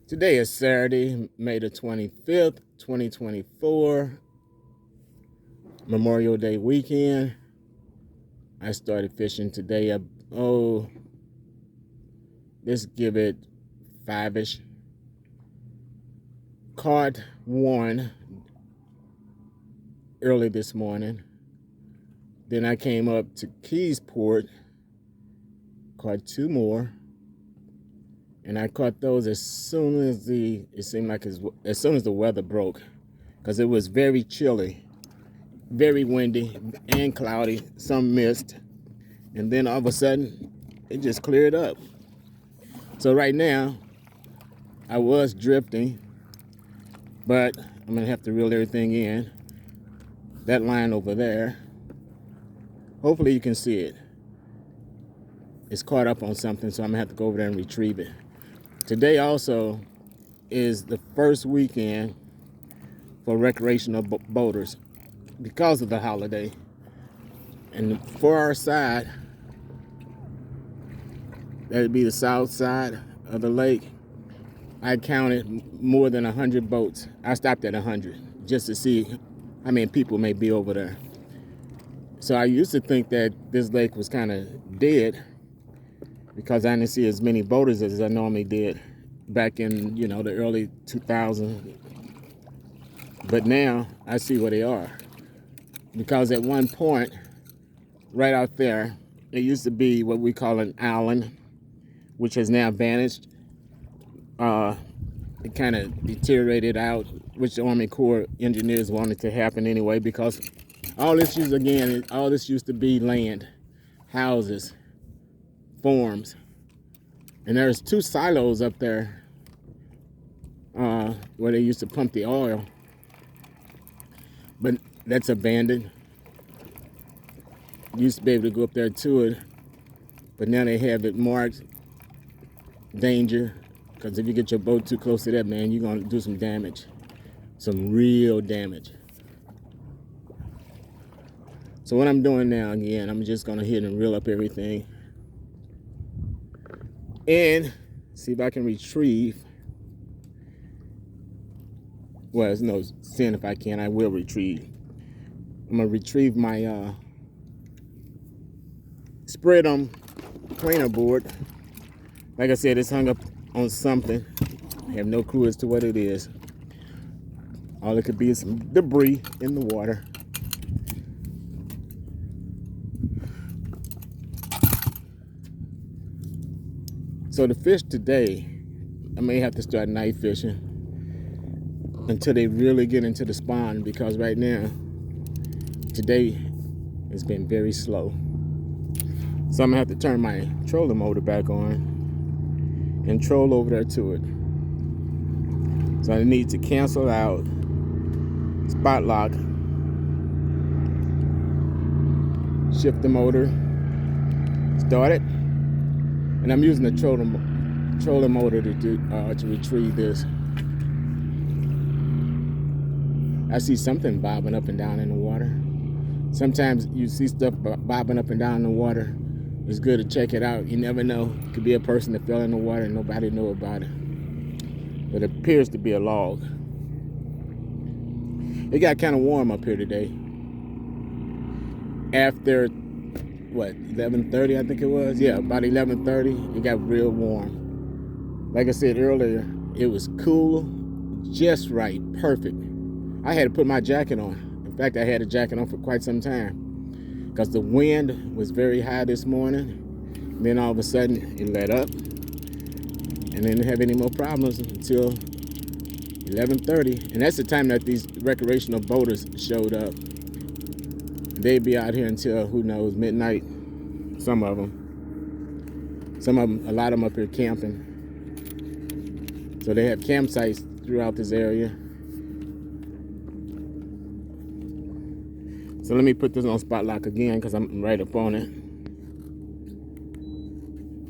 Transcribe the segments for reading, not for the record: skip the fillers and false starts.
Today is Saturday, May the 25th, 2024, Memorial Day weekend. I started fishing today. Let's give it five-ish. Caught one early this morning. Then I came up to Keysport, caught two more. And I caught those as soon as as soon as the weather broke, because it was very chilly, very windy and cloudy, some mist, and then all of a sudden it just cleared up. So right now I was drifting, but I'm gonna have to reel everything in. That line over there, hopefully you can see it. It's caught up on something, so I'm gonna have to go over there and retrieve it. Today also is the first weekend for recreational boaters because of the holiday. And for our side, that'd be the south side of the lake, I counted more than 100 boats. I stopped at 100 just to see how many people may be over there. So I used to think that this lake was kind of dead because I didn't see as many boaters as I normally did back in, the early 2000s. But now I see where they are. Because at one point, right out there, it used to be what we call an island, which has now vanished. It kind of deteriorated out, which the Army Corps engineers wanted to happen anyway, because all this used to be land, houses, farms. And there's two silos up there where they used to pump the oil. But that's abandoned. Used to be able to go up there to it, but now they have it marked danger, because if you get your boat too close to that, man, you're going to do some damage. Some real damage. So what I'm doing now, again, I'm just going to hit and reel up everything and see if I can retrieve. Well, there's no sin if I can. I will retrieve. I'm going to retrieve my spread on planer board. Like I said, it's hung up on something. I have no clue as to what it is. All it could be is some debris in the water. So the fish today, I may have to start night fishing until they really get into the spawn, because right now, today has been very slow. So I'm gonna have to turn my trolling motor back on and troll over there to it. So I need to cancel out, spot lock, shift the motor, start it, and I'm using the trolling motor to retrieve this. I see something bobbing up and down in the water. Sometimes you see stuff bobbing up and down in the water. It's good to check it out. You never know. It could be a person that fell in the water and nobody knew about it. But it appears to be a log. It got kind of warm up here today. After, 11:30 I think it was? Yeah, about 11:30, it got real warm. Like I said earlier, it was cool, just right, perfect. I had to put my jacket on. In fact, I had a jacket on for quite some time, because the wind was very high this morning. And then all of a sudden, it let up. And didn't have any more problems until 11:30. And that's the time that these recreational boaters showed up. They'd be out here until, who knows, midnight. Some of them. A lot of them up here camping. So they have campsites throughout this area. So let me put this on spot lock again, because I'm right up on it.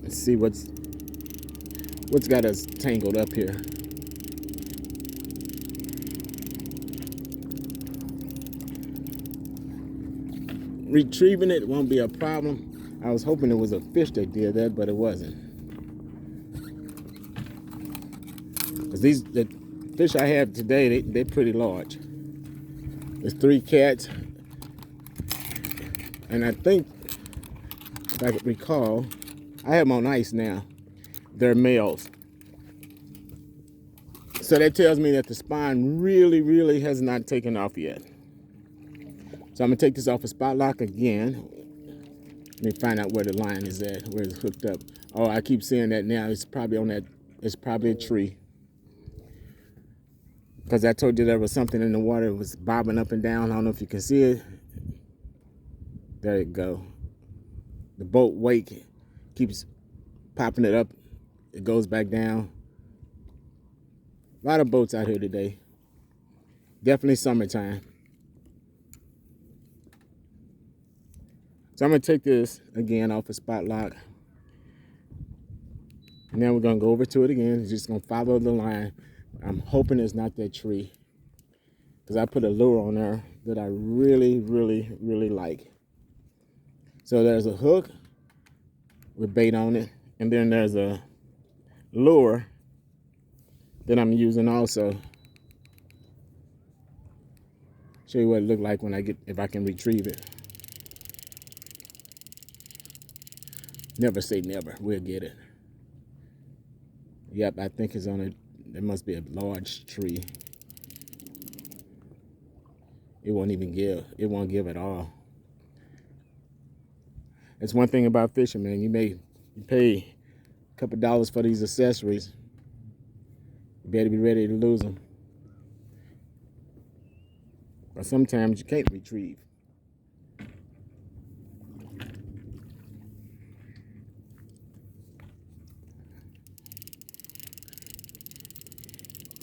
Let's see what's got us tangled up here. Retrieving it won't be a problem. I was hoping it was a fish that did that, but it wasn't. 'Cause the fish I have today, they're pretty large. There's 3 cats, and I think, if I could recall, I have them on ice now. They're males. So that tells me that the spine really, really has not taken off yet. So I'm gonna take this off a spot lock again. Let me find out where the line is at, where it's hooked up. Oh, I keep seeing that now. It's probably on that, it's probably a tree. Because I told you there was something in the water that was bobbing up and down. I don't know if you can see it. There you go. The boat wake keeps popping it up. It goes back down. A lot of boats out here today. Definitely summertime. So I'm gonna take this again off a spot lock. And then we're gonna go over to it again. It's just gonna follow the line. I'm hoping it's not that tree, because I put a lure on there that I really, really, really like. So there's a hook with bait on it, and then there's a lure that I'm using also. Show you what it looked like when if I can retrieve it. Never say never. We'll get it. Yep, I think it's on a, there must be a large tree. It won't even give. It won't give at all. That's one thing about fishing, man. You pay a couple dollars for these accessories. You better be ready to lose them. But sometimes you can't retrieve.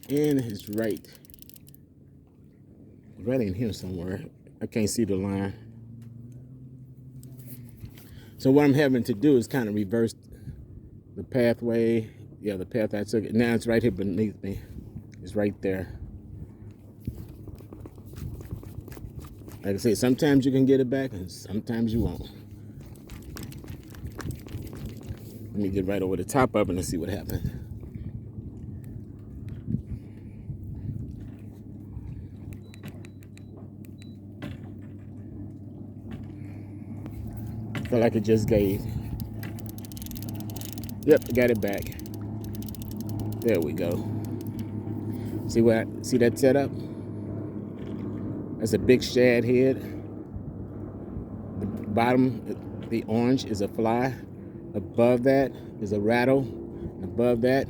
And it's right in here somewhere. I can't see the line. So what I'm having to do is kind of reverse the pathway. Yeah, the path I took. Now it's right here beneath me. It's right there. Like I say, sometimes you can get it back and sometimes you won't. Let me get right over the top of it and see what happens. Felt like it just gave. Yep, got it back. There we go. See that setup? That's a big shad head. The bottom, the orange, is a fly. Above that is a rattle. And above that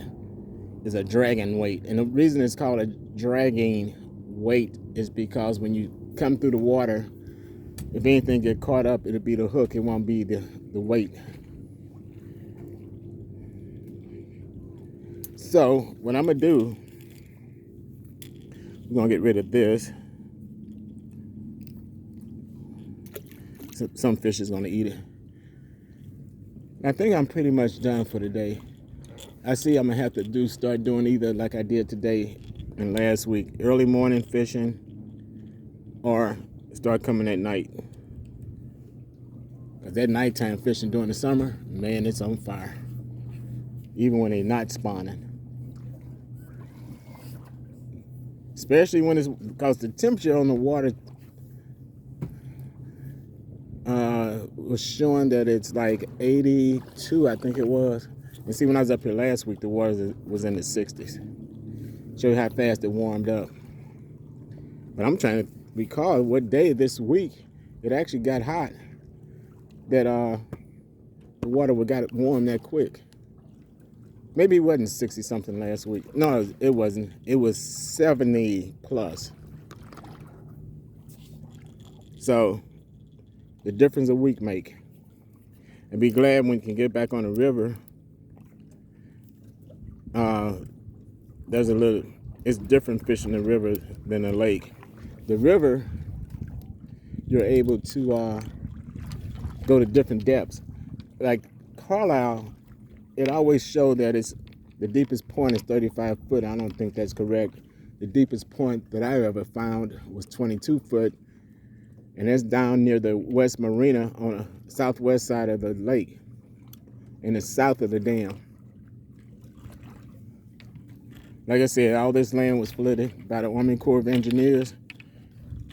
is a dragging weight. And the reason it's called a dragging weight is because when you come through the water, if anything get caught up, it'll be the hook. It won't be the weight. So what I'm gonna do, we're gonna get rid of this. Some fish is gonna eat it. I think I'm pretty much done for today. I see I'm gonna have to start doing either like I did today and last week, early morning fishing, or start coming at night. Cause that nighttime fishing during the summer, man, it's on fire. Even when they're not spawning. Especially when because the temperature on the water was showing that it's like 82, I think it was. And see, when I was up here last week, the water was in the 60s. Show you how fast it warmed up. But I'm trying to recall what day this week it actually got hot. That the water got warm that quick. Maybe it wasn't 60 something last week. No, it wasn't. It was 70 plus. So the difference a week make. And be glad when you can get back on the river. It's different fishing the river than the lake. The river, you're able to go to different depths. Like Carlyle, it always showed that the deepest point is 35 foot. I don't think that's correct. The deepest point that I ever found was 22 foot. And that's down near the West Marina on the southwest side of the lake, in the south of the dam. Like I said, all this land was flooded by the Army Corps of Engineers.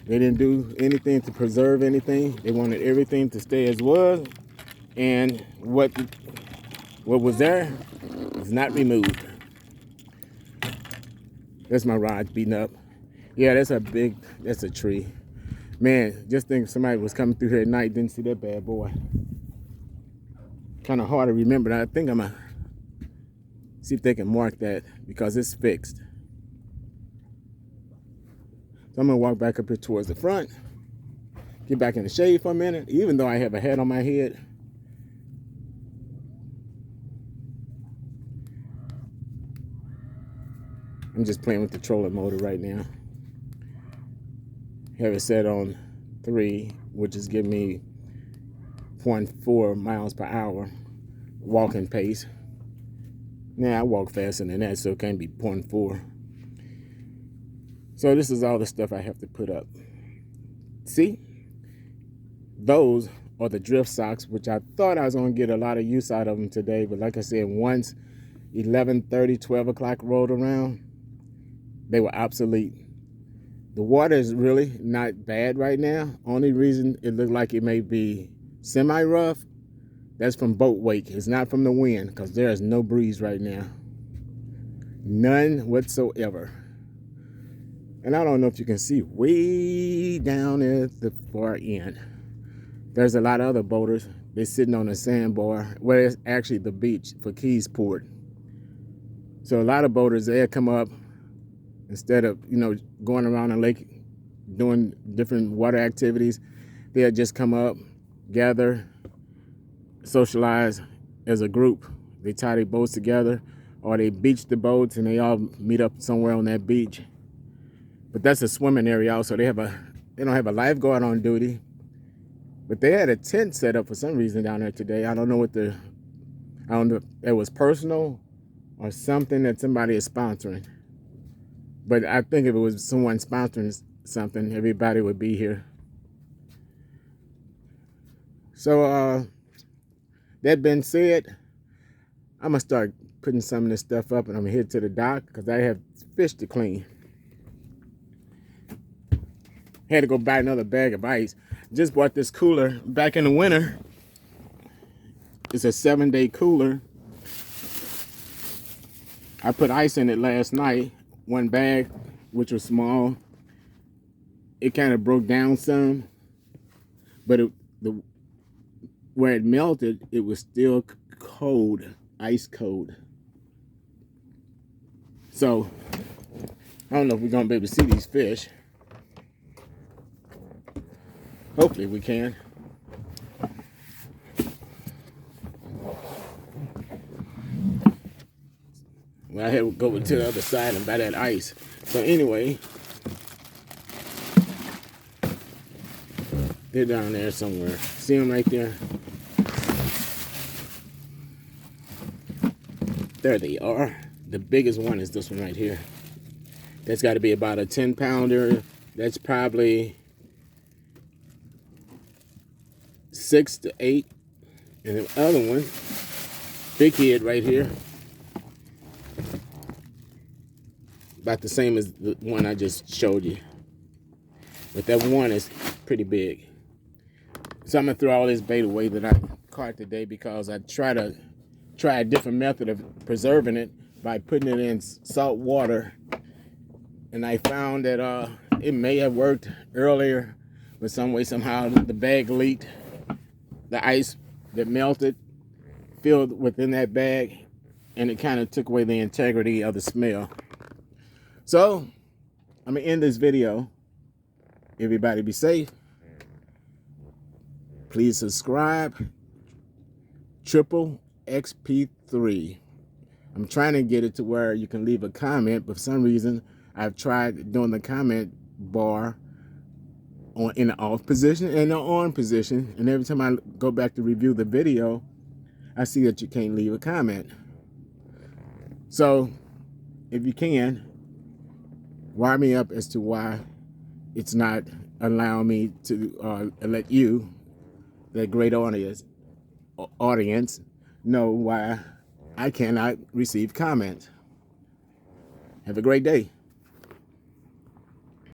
They didn't do anything to preserve anything. They wanted everything to stay as was, and what was there is not removed. That's my rod beating up. Yeah, that's a tree. Man, just think if somebody was coming through here at night, didn't see that bad boy. Kind of hard to remember that. I think I'm gonna see if they can mark that because it's fixed. So I'm gonna walk back up here towards the front, get back in the shade for a minute, even though I have a hat on my head. I'm just playing with the trolling motor right now. Have it set on 3, which is giving me 0.4 miles per hour walking pace. Now I walk faster than that, so it can't be 0.4. So this is all the stuff I have to put up. See, those are the drift socks, which I thought I was going to get a lot of use out of them today. But like I said, once 11:30, 12 o'clock rolled around, they were obsolete. The water is really not bad right now. Only reason it looked like it may be semi-rough, that's from boat wake. It's not from the wind, because there is no breeze right now. None whatsoever. And I don't know if you can see way down at the far end. There's a lot of other boaters. They're sitting on a sandbar, where it's actually the beach for Keysport. So a lot of boaters, they'll come up instead of, going around the lake doing different water activities. They'll just come up, gather, socialize as a group. They tie their boats together, or they beach the boats and they all meet up somewhere on that beach. But that's a swimming area also. They don't have a lifeguard on duty, but they had a tent set up for some reason down there today. I don't know if it was personal or something that somebody is sponsoring. But I think if it was someone sponsoring something, everybody would be here. So that being said, I'm gonna start putting some of this stuff up, and I'm gonna head to the dock because I have fish to clean. Had to go buy another bag of ice. Just bought this cooler back in the winter. It's a 7-day cooler. I put ice in it last night. One bag, which was small. It kind of broke down some, but where it melted, it was still cold, ice cold. So I don't know if we're gonna be able to see these fish. Hopefully we can. Well, I had to go to the other side and buy that ice. So anyway, they're down there somewhere. See them right there? There they are. The biggest one is this one right here. That's got to be about a 10-pounder. That's probably 6 to 8. And the other one, big head right here, about the same as the one I just showed you. But that one is pretty big. So I'm going to throw all this bait away that I caught today because I try a different method of preserving it by putting it in salt water. And I found that it may have worked earlier, but some way, somehow, the bag leaked. The ice that melted filled within that bag, and it kind of took away the integrity of the smell. So I'm going to end this video. Everybody be safe. Please subscribe. Triple XP3. I'm trying to get it to where you can leave a comment, but for some reason I've tried doing the comment bar in the off position and the on position, and every time I go back to review the video, I see that you can't leave a comment. So if you can, wire me up as to why it's not allowing me to let you, the great audience, know why I cannot receive comments. Have a great day.